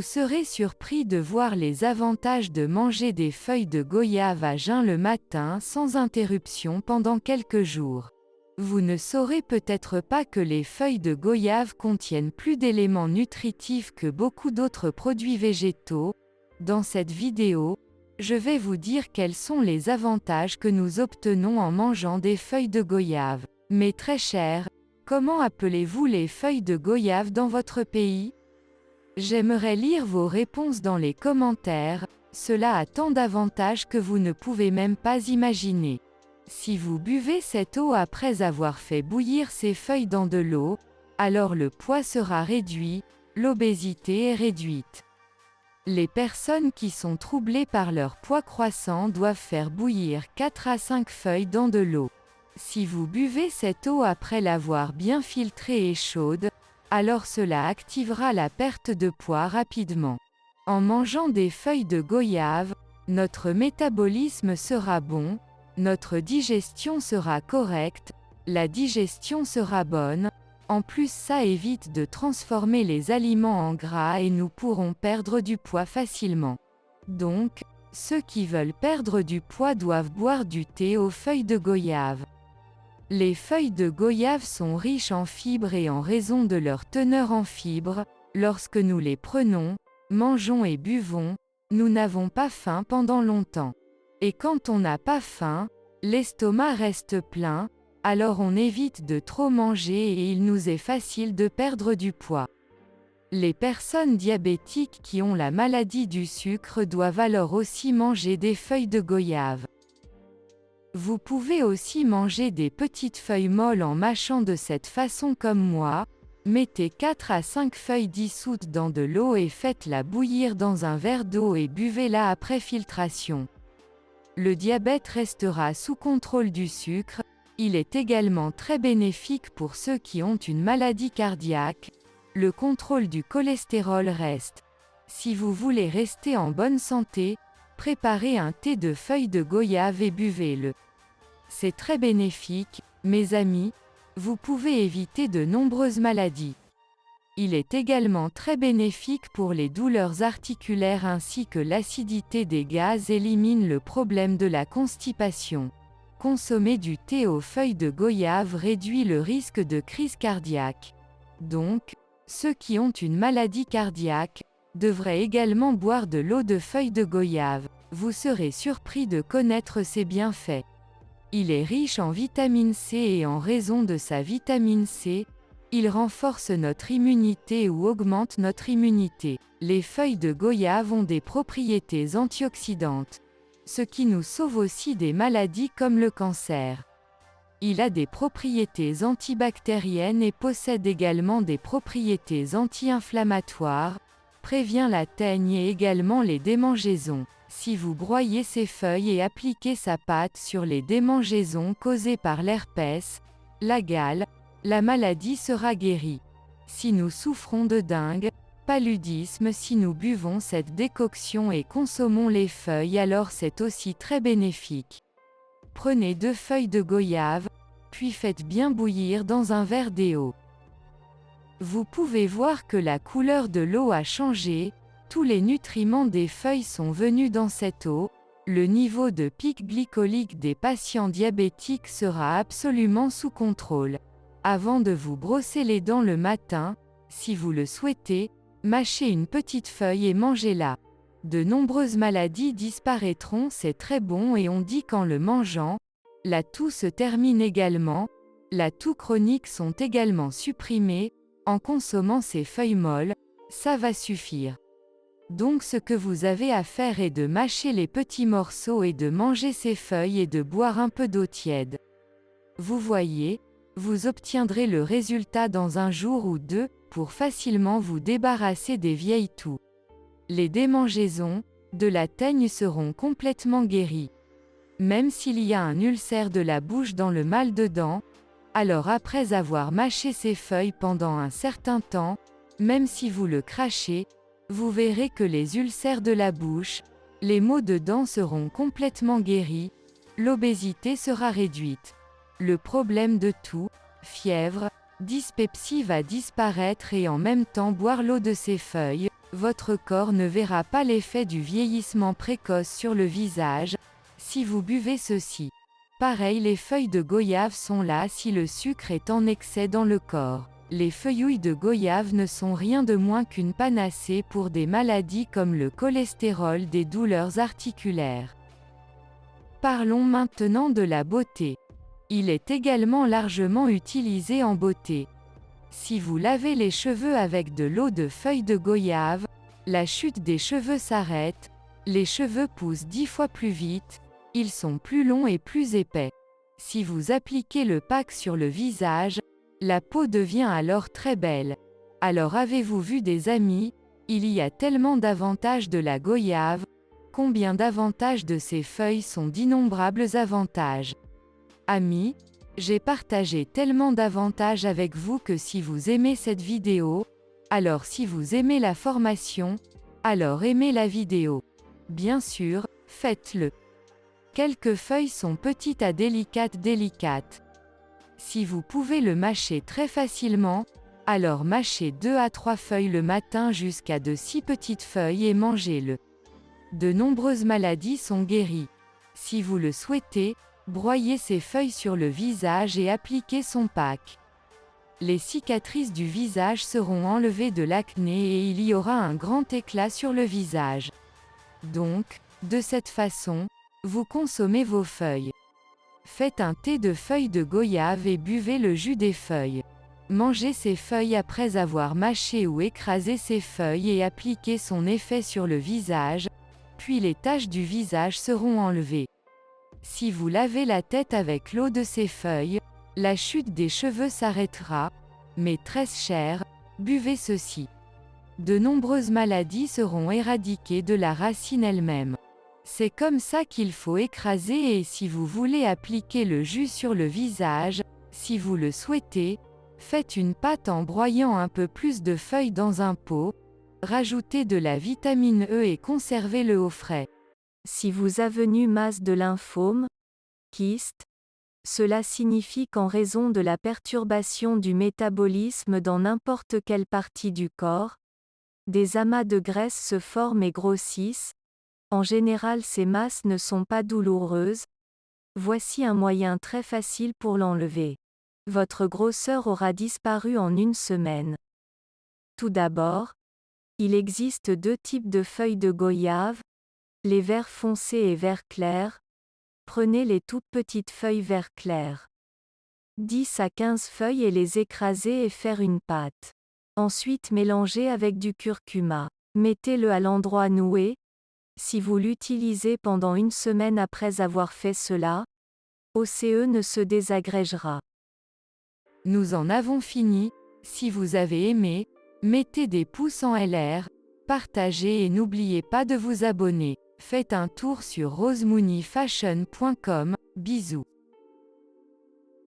Vous serez surpris de voir les avantages de manger des feuilles de goyave à jeun le matin sans interruption pendant quelques jours. Vous ne saurez peut-être pas que les feuilles de goyave contiennent plus d'éléments nutritifs que beaucoup d'autres produits végétaux. Dans cette vidéo, je vais vous dire quels sont les avantages que nous obtenons en mangeant des feuilles de goyave. Mais très cher, comment appelez-vous les feuilles de goyave dans votre pays? J'aimerais lire vos réponses dans les commentaires, cela a tant d'avantages que vous ne pouvez même pas imaginer. Si vous buvez cette eau après avoir fait bouillir ces feuilles dans de l'eau, alors le poids sera réduit, l'obésité est réduite. Les personnes qui sont troublées par leur poids croissant doivent faire bouillir 4 à 5 feuilles dans de l'eau. Si vous buvez cette eau après l'avoir bien filtrée et chaude, alors cela activera la perte de poids rapidement. En mangeant des feuilles de goyave, notre métabolisme sera bon, notre digestion sera correcte, la digestion sera bonne, en plus ça évite de transformer les aliments en gras et nous pourrons perdre du poids facilement. Donc, ceux qui veulent perdre du poids doivent boire du thé aux feuilles de goyave. Les feuilles de goyave sont riches en fibres et en raison de leur teneur en fibres, lorsque nous les prenons, mangeons et buvons, nous n'avons pas faim pendant longtemps. Et quand on n'a pas faim, l'estomac reste plein, alors on évite de trop manger et il nous est facile de perdre du poids. Les personnes diabétiques qui ont la maladie du sucre doivent alors aussi manger des feuilles de goyave. Vous pouvez aussi manger des petites feuilles molles en mâchant de cette façon comme moi. Mettez 4 à 5 feuilles dissoutes dans de l'eau et faites-la bouillir dans un verre d'eau et buvez-la après filtration. Le diabète restera sous contrôle du sucre. Il est également très bénéfique pour ceux qui ont une maladie cardiaque. Le contrôle du cholestérol reste. Si vous voulez rester en bonne santé, préparez un thé de feuilles de goyave et buvez-le. C'est très bénéfique, mes amis, vous pouvez éviter de nombreuses maladies. Il est également très bénéfique pour les douleurs articulaires ainsi que l'acidité des gaz élimine le problème de la constipation. Consommer du thé aux feuilles de goyave réduit le risque de crise cardiaque. Donc, ceux qui ont une maladie cardiaque devraient également boire de l'eau de feuilles de goyave. Vous serez surpris de connaître ses bienfaits. Il est riche en vitamine C et en raison de sa vitamine C, il renforce notre immunité ou augmente notre immunité. Les feuilles de goyave ont des propriétés antioxydantes, ce qui nous sauve aussi des maladies comme le cancer. Il a des propriétés antibactériennes et possède également des propriétés anti-inflammatoires, prévient la teigne et également les démangeaisons. Si vous broyez ces feuilles et appliquez sa pâte sur les démangeaisons causées par l'herpès, la gale, la maladie sera guérie. Si nous souffrons de dengue, paludisme, si nous buvons cette décoction et consommons les feuilles, alors c'est aussi très bénéfique. Prenez 2 feuilles de goyave, puis faites bien bouillir dans un verre d'eau. Vous pouvez voir que la couleur de l'eau a changé, tous les nutriments des feuilles sont venus dans cette eau, le niveau de pic glycolique des patients diabétiques sera absolument sous contrôle. Avant de vous brosser les dents le matin, si vous le souhaitez, mâchez une petite feuille et mangez-la. De nombreuses maladies disparaîtront, c'est très bon et on dit qu'en le mangeant, la toux se termine également, la toux chronique sont également supprimées, en consommant ces feuilles molles, ça va suffire. Donc ce que vous avez à faire est de mâcher les petits morceaux et de manger ces feuilles et de boire un peu d'eau tiède. Vous voyez, vous obtiendrez le résultat dans un jour ou deux, pour facilement vous débarrasser des vieilles toux. Les démangeaisons, de la teigne seront complètement guéries. Même s'il y a un ulcère de la bouche dans le mal de dents, alors après avoir mâché ces feuilles pendant un certain temps, même si vous le crachez, vous verrez que les ulcères de la bouche, les maux de dents seront complètement guéris, l'obésité sera réduite. Le problème de toux, fièvre, dyspepsie va disparaître et en même temps boire l'eau de ces feuilles, votre corps ne verra pas l'effet du vieillissement précoce sur le visage, si vous buvez ceci. Pareil, les feuilles de goyave sont là si le sucre est en excès dans le corps. Les feuillouilles de goyave ne sont rien de moins qu'une panacée pour des maladies comme le cholestérol, des douleurs articulaires. Parlons maintenant de la beauté. Il est également largement utilisé en beauté. Si vous lavez les cheveux avec de l'eau de feuilles de goyave, la chute des cheveux s'arrête, les cheveux poussent 10 fois plus vite, ils sont plus longs et plus épais. Si vous appliquez le pack sur le visage, la peau devient alors très belle. Alors avez-vous vu des amis, il y a tellement d'avantages de la goyave, combien d'avantages de ces feuilles sont d'innombrables avantages. Amis, j'ai partagé tellement d'avantages avec vous que si vous aimez cette vidéo, alors si vous aimez la formation, alors aimez la vidéo. Bien sûr, faites-le. Quelques feuilles sont petites à délicates. Si vous pouvez le mâcher très facilement, alors mâchez 2 à 3 feuilles le matin jusqu'à de 6 petites feuilles et mangez-le. De nombreuses maladies sont guéries. Si vous le souhaitez, broyez ces feuilles sur le visage et appliquez son pack. Les cicatrices du visage seront enlevées de l'acné et il y aura un grand éclat sur le visage. Donc, de cette façon, vous consommez vos feuilles. Faites un thé de feuilles de goyave et buvez le jus des feuilles. Mangez ces feuilles après avoir mâché ou écrasé ces feuilles et appliquez son effet sur le visage, puis les taches du visage seront enlevées. Si vous lavez la tête avec l'eau de ces feuilles, la chute des cheveux s'arrêtera, mais très cher, buvez ceci. De nombreuses maladies seront éradiquées de la racine elle-même. C'est comme ça qu'il faut écraser et si vous voulez appliquer le jus sur le visage, si vous le souhaitez, faites une pâte en broyant un peu plus de feuilles dans un pot, rajoutez de la vitamine E et conservez-le au frais. Si vous avez une masse de lymphome, kyste, cela signifie qu'en raison de la perturbation du métabolisme dans n'importe quelle partie du corps, des amas de graisse se forment et grossissent. En général, ces masses ne sont pas douloureuses. Voici un moyen très facile pour l'enlever. Votre grosseur aura disparu en 1 semaine. Tout d'abord, il existe 2 types de feuilles de goyave, les verts foncés et vert clair. Prenez les toutes petites feuilles vert clair. 10 à 15 feuilles et les écraser et faire une pâte. Ensuite mélangez avec du curcuma. Mettez-le à l'endroit noué. Si vous l'utilisez pendant 1 semaine après avoir fait cela, OCE ne se désagrégera. Nous en avons fini. Si vous avez aimé, mettez des pouces en l'air, partagez et n'oubliez pas de vous abonner. Faites un tour sur rosemooneyfashion.com. Bisous.